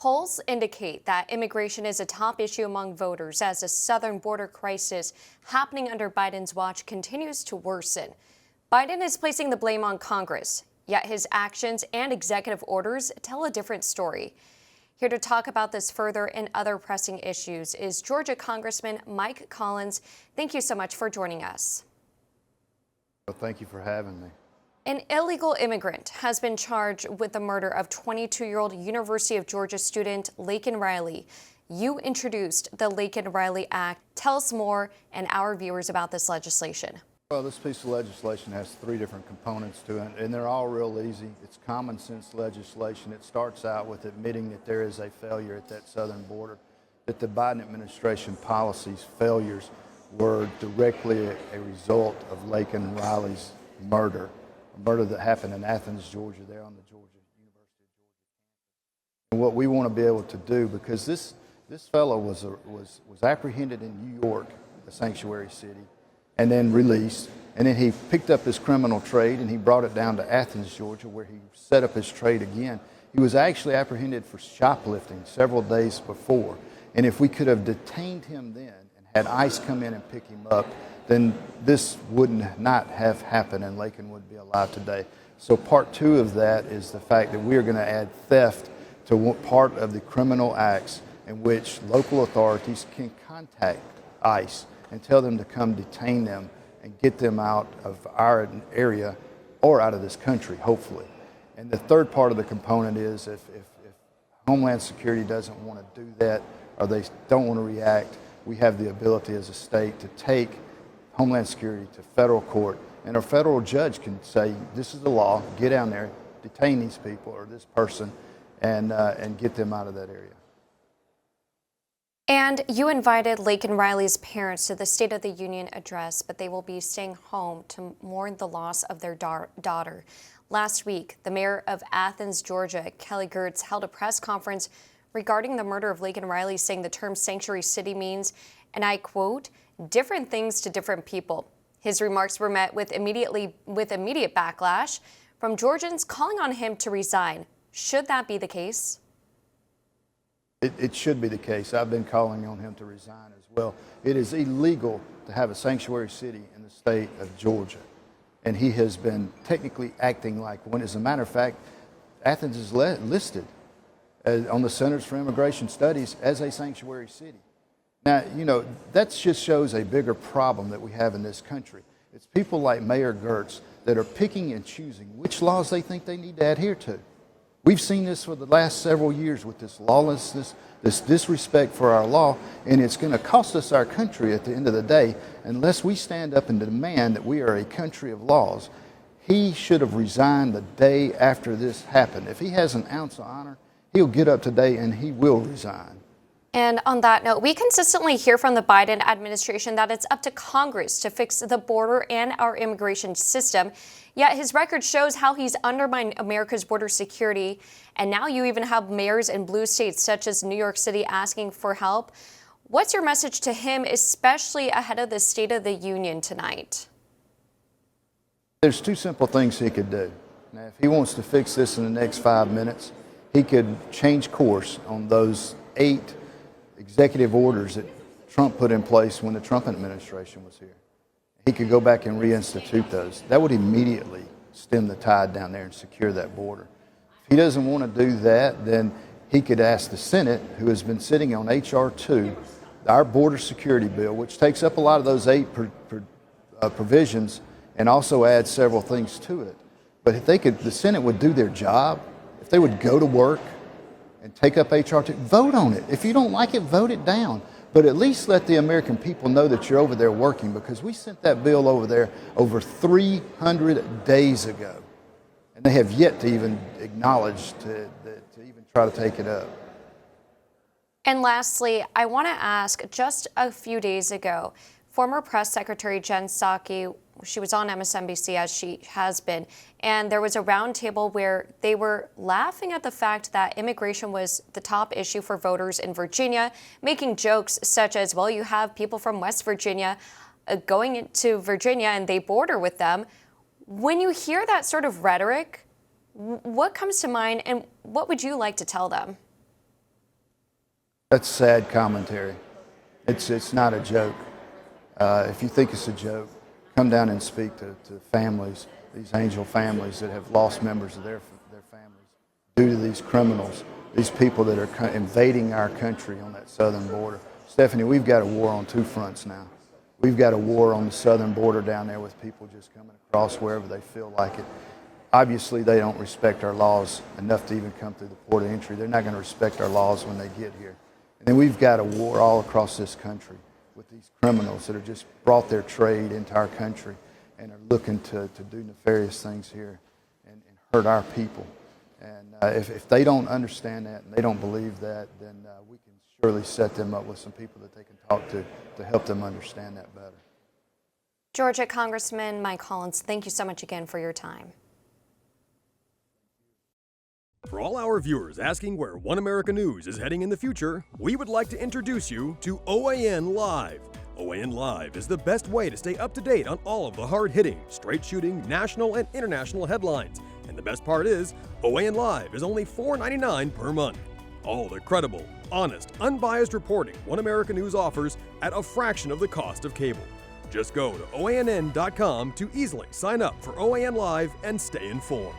Polls indicate that immigration is a top issue among voters as the southern border crisis happening under Biden's watch continues to worsen. Biden is placing the blame on Congress, yet his actions and executive orders tell a different story. Here to talk about this further and other pressing issues is Georgia Congressman Mike Collins. Thank you so much for joining us. Well, thank you for having me. An illegal immigrant has been charged with the murder of 22-year-old University of Georgia student Laken Riley. You introduced the Laken Riley Act. Tell us more and our viewers about this legislation. Well, this piece of legislation has three different components to it, and they're all real easy. It's common sense legislation. It starts out with admitting that there is a failure at that southern border, that the Biden administration policies failures were directly a result of Laken Riley's murder. A murder that happened in Athens, Georgia, there on the University of Georgia. And what we want to be able to do, because this fellow was apprehended in New York, a sanctuary city, and then released, and then he picked up his criminal trade and he brought it down to Athens, Georgia, where he set up his trade again. He was actually apprehended for shoplifting several days before, and if we could have detained him then and had ICE come in and pick him up, then this would not have happened and Laken would be alive today. So part two of that is the fact that we are going to add theft to part of the criminal acts in which local authorities can contact ICE and tell them to come detain them and get them out of our area or out of this country, hopefully. And the third part of the component is if Homeland Security doesn't want to do that or they don't want to react, we have the ability as a state to take Homeland Security to federal court, and a federal judge can say, this is the law, get down there, detain these people or this person, and get them out of that area. And you invited Laken Riley's parents to the State of the Union address, but they will be staying home to mourn the loss of their daughter. Last week, the mayor of Athens, Georgia, Kelly Girtz, held a press conference regarding the murder of Laken Riley, saying the term sanctuary city means, and I quote, different things to different people. His remarks were met with immediate backlash from Georgians calling on him to resign. Should that be the case? It should be the case. I've been calling on him to resign as well. It is illegal to have a sanctuary city in the state of Georgia, and he has been technically acting like one. As a matter of fact, Athens is listed on the Centers for Immigration Studies as a sanctuary city. Now, you know, that just shows a bigger problem that we have in this country. It's people like Mayor Girtz that are picking and choosing which laws they think they need to adhere to. We've seen this for the last several years with this lawlessness, this disrespect for our law, and it's going to cost us our country at the end of the day unless we stand up and demand that we are a country of laws. He should have resigned the day after this happened. If he has an ounce of honor, he'll get up today and he will resign. And on that note, we consistently hear from the Biden administration that it's up to Congress to fix the border and our immigration system. Yet his record shows how he's undermined America's border security. And now you even have mayors in blue states such as New York City asking for help. What's your message to him, especially ahead of the State of the Union tonight? There's two simple things he could do. Now, if he wants to fix this in the next 5 minutes, he could change course on those 8 executive orders that Trump put in place when the Trump administration was here. He could go back and reinstitute those. That would immediately stem the tide down there and secure that border. If he doesn't want to do that, then he could ask the Senate, who has been sitting on H.R. 2, our border security bill, which takes up a lot of those 8 provisions and also adds several things to it. But if they could, the Senate would do their job, if they would go to work and take up H.R. 2, vote on it. If you don't like it, vote it down. But at least let the American people know that you're over there working, because we sent that bill over there over 300 days ago. And they have yet to even acknowledge to even try to take it up. And lastly, I want to ask, just a few days ago, former Press Secretary Jen Psaki, she was on MSNBC as she has been, and there was a roundtable where they were laughing at the fact that immigration was the top issue for voters in Virginia, making jokes such as, well, you have people from West Virginia going into Virginia and they border with them. When you hear that sort of rhetoric, what comes to mind and what would you like to tell them? That's sad commentary. It's not a joke. If you think it's a joke, come down and speak to families, these angel families that have lost members of their families due to these criminals, these people that are invading our country on that southern border. Stephanie, we've got a war on two fronts now. We've got a war on the southern border down there with people just coming across wherever they feel like it. Obviously, they don't respect our laws enough to even come through the port of entry. They're not going to respect our laws when they get here. And then we've got a war all across this country with these criminals that have just brought their trade into our country and are looking to do nefarious things here and hurt our people. And if they don't understand that and they don't believe that, then we can surely set them up with some people that they can talk to help them understand that better. Georgia Congressman Mike Hollins, thank you so much again for your time. For all our viewers asking where One America News is heading in the future, we would like to introduce you to OAN Live. OAN Live is the best way to stay up to date on all of the hard-hitting, straight-shooting, national and international headlines. And the best part is, OAN Live is only $4.99 per month. All the credible, honest, unbiased reporting One America News offers at a fraction of the cost of cable. Just go to OANN.com to easily sign up for OAN Live and stay informed.